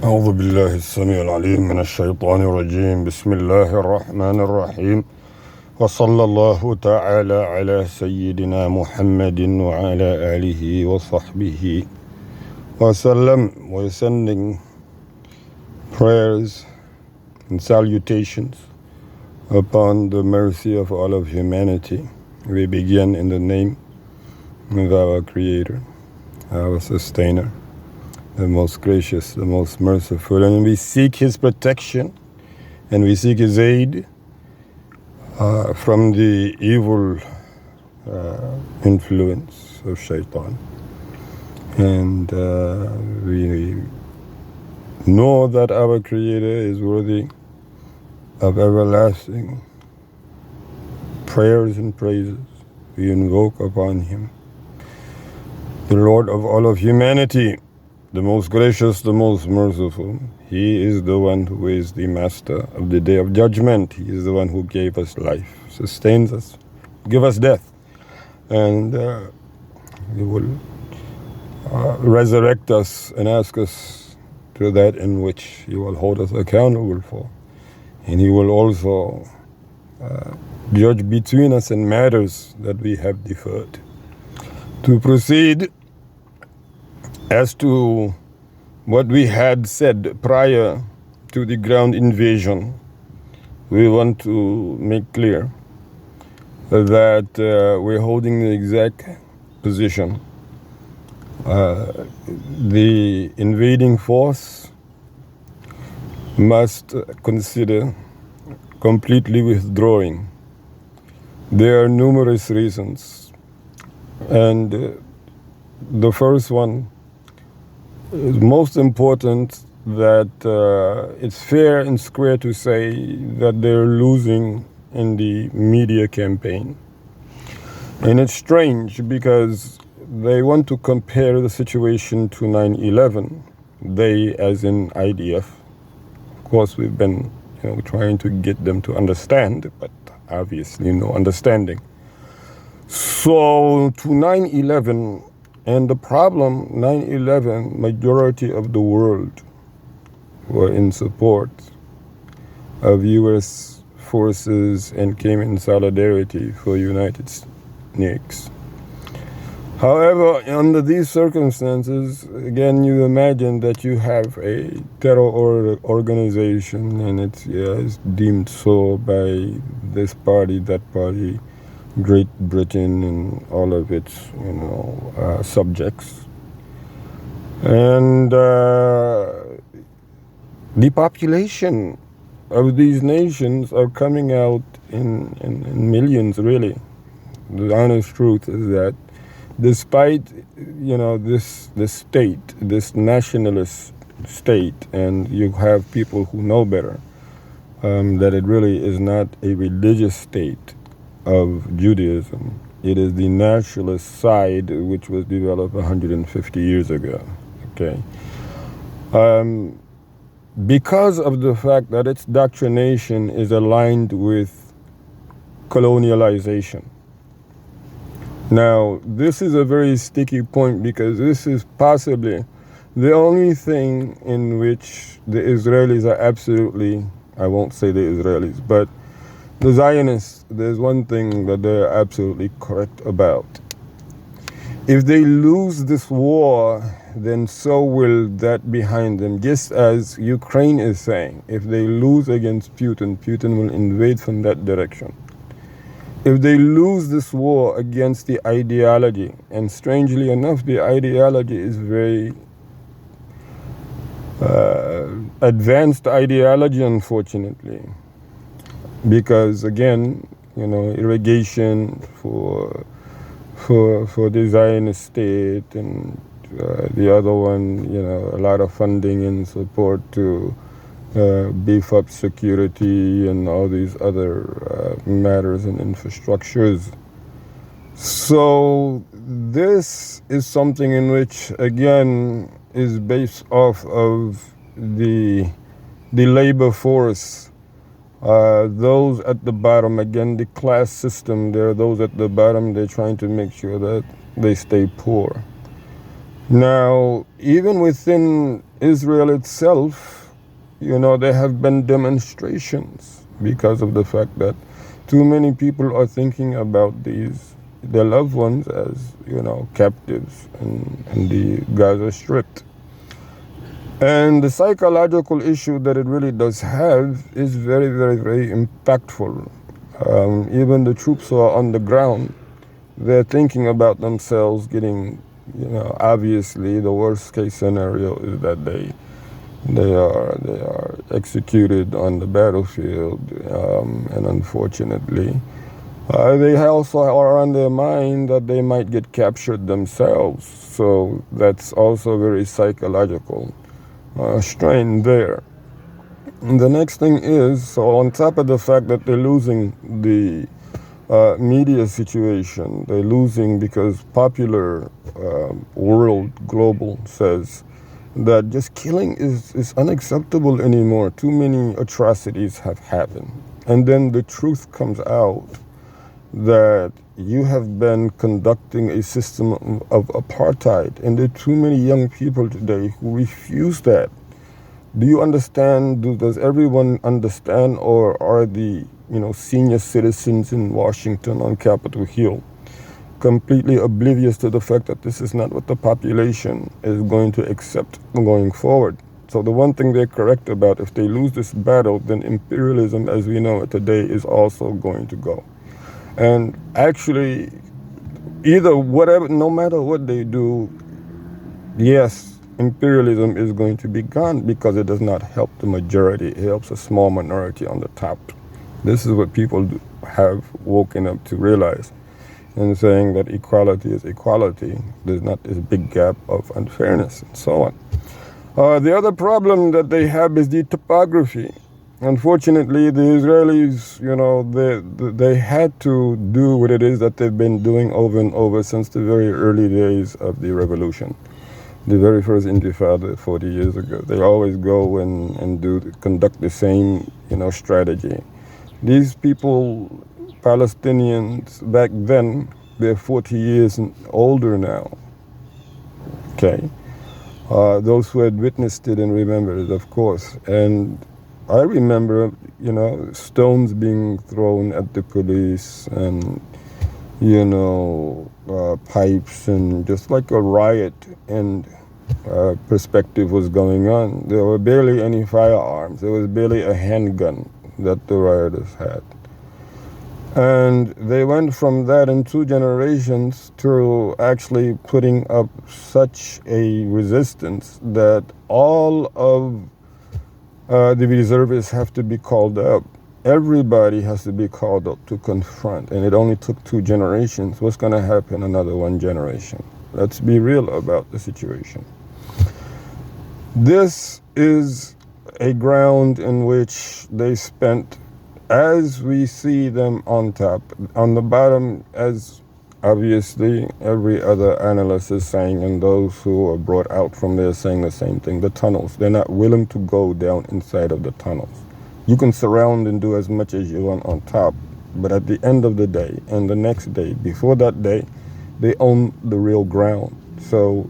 أعوذ بالله السميع العليم من الشيطان الرجيم بسم الله الرحمن الرحيم وصلى الله تعالى على سيدنا محمد وعلى آله وصحبه وسلم. We're sending prayers and salutations upon the mercy of all of humanity. We begin in the name of our Creator, our Sustainer, the most gracious, the most merciful, and we seek His protection and we seek His aid from the evil influence of Shaitan. And we know that our Creator is worthy of everlasting prayers and praises. We invoke upon Him, the Lord of all of humanity, the most gracious, the most merciful. He is the one who is the master of the day of judgment. He is the one who gave us life, sustains us, give us death. And He will resurrect us and ask us to that in which He will hold us accountable for. And He will also judge between us in matters that we have deferred. To proceed as to what we had said prior to the ground invasion, we want to make clear that we're holding the exact position. The invading force must consider completely withdrawing. There are numerous reasons, and the first one is most important, that it's fair and square to say that they're losing in the media campaign. And it's strange because they want to compare the situation to 9/11. They, as in IDF. Of course, we've been trying to get them to understand, but obviously no understanding. So to 9/11, and the problem, 9/11, majority of the world were in support of U.S. forces and came in solidarity for United States. However, under these circumstances, again, you imagine that you have a terror organization, and it's deemed so by this party, that party, Great Britain and all of its subjects. And the population of these nations are coming out in millions, really. The honest truth is that despite this state, this nationalist state, and you have people who know better, that it really is not a religious state of Judaism. It is the nationalist side which was developed 150 years ago. Okay, because of the fact that its doctrination is aligned with colonialization. Now, this is a very sticky point because this is possibly the only thing in which the Israelis are absolutely, I won't say the Israelis, but the Zionists, there's one thing that they're absolutely correct about. If they lose this war, then so will that behind them. Just as Ukraine is saying, if they lose against Putin, Putin will invade from that direction. If they lose this war against the ideology, and strangely enough, the ideology is very advanced ideology, unfortunately. Because again, irrigation for the Zionist state, and the other one, a lot of funding and support to beef up security and all these other matters and infrastructures. So this is something in which, again, is based off of the labor force. Those at the bottom, again, the class system, there are those at the bottom, they're trying to make sure that they stay poor. Now, even within Israel itself, there have been demonstrations because of the fact that too many people are thinking about their loved ones as, captives in the Gaza Strip. And the psychological issue that it really does have is very, very, very impactful. Even the troops who are on the ground, they're thinking about themselves getting, obviously the worst case scenario is that they are executed on the battlefield, and unfortunately, they also are on their mind that they might get captured themselves. So that's also very psychological strain there. And the next thing is, so on top of the fact that they're losing the media situation, they're losing because popular world global says that just killing is unacceptable anymore. Too many atrocities have happened. And then the truth comes out that you have been conducting a system of apartheid, and there are too many young people today who refuse that. Do you understand? Does everyone understand, or are the senior citizens in Washington on Capitol Hill completely oblivious to the fact that this is not what the population is going to accept going forward? So the one thing they're correct about, if they lose this battle, then imperialism as we know it today is also going to go. And actually, no matter what they do, yes, imperialism is going to be gone because it does not help the majority. It helps a small minority on the top. This is what people have woken up to realize, and saying that equality is equality. There's not this big gap of unfairness and so on. The other problem that they have is the topography. Unfortunately, the Israelis, they had to do what it is that they've been doing over and over since the very early days of the revolution. The very first Intifada 40 years ago. They always go and conduct the same, strategy. These people, Palestinians, back then, they're 40 years older now. Okay. Those who had witnessed it and remembered it, of course. And I remember, stones being thrown at the police and, pipes, and just like a riot and perspective was going on. There were barely any firearms. There was barely a handgun that the rioters had. And they went from that in 2 generations to actually putting up such a resistance that all of the reservists have to be called up. Everybody has to be called up to confront. And it only took 2 generations. What's going to happen another 1 generation? Let's be real about the situation. This is a ground in which they spent, as we see them on top. On the bottom, as obviously every other analyst is saying, and those who are brought out from there saying the same thing, the tunnels. They're not willing to go down inside of the tunnels. You can surround and do as much as you want on top, but at the end of the day and the next day, before that day, they own the real ground. So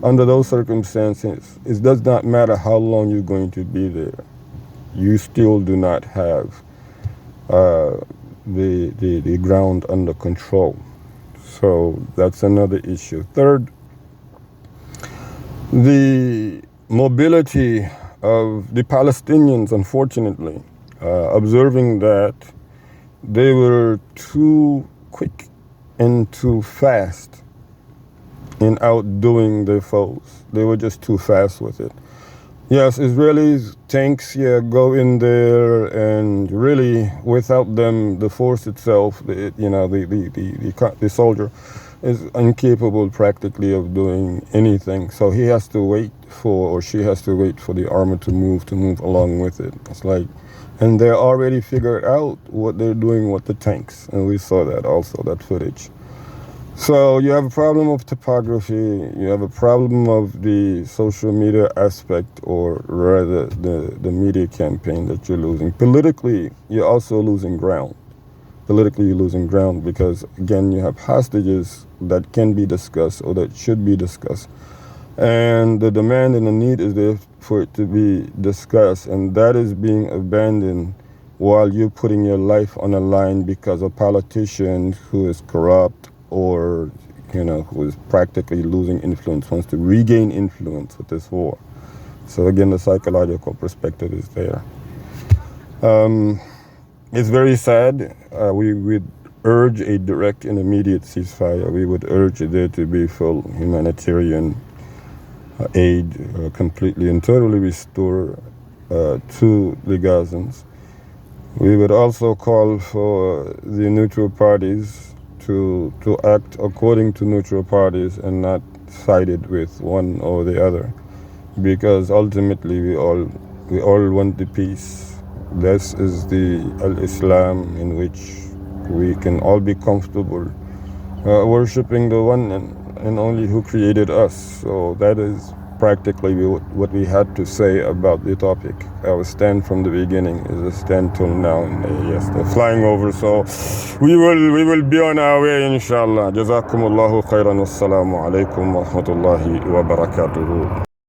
under those circumstances, it does not matter how long you're going to be there. You still do not have the ground under control. So that's another issue. Third, the mobility of the Palestinians, unfortunately, observing that they were too quick and too fast in outdoing their foes. They were just too fast with it. Yes, Israelis, tanks, go in there, and really, without them, the force itself, the soldier, is incapable practically of doing anything. So he has to wait for, or she has to wait for the armor to move along with it. It's like, and they're already figured out what they're doing with the tanks, and we saw that also, that footage. So you have a problem of topography, you have a problem of the social media aspect, or rather the media campaign that you're losing. Politically, you're also losing ground. Politically, you're losing ground because, again, you have hostages that can be discussed or that should be discussed. And the demand and the need is there for it to be discussed, and that is being abandoned while you're putting your life on a line because a politician who is corrupt or who is practically losing influence wants to regain influence with this war. So again, the psychological perspective is there. It's very sad. We would urge a direct and immediate ceasefire. We would urge there to be full humanitarian aid, completely and totally restore to the Gazans. We would also call for the neutral parties to act according to neutral parties and not sided with one or the other, because ultimately we all want the peace. This is the Al-Islam in which we can all be comfortable worshipping the one and only who created us. So that is practically what we had to say about the topic. Our stand from the beginning is a stand till now. And yes, they're flying over, so we will be on our way, inshallah. Jazakumullahu khairan. Wassalamu alaikum wa rahmatullahi wa barakatuhu.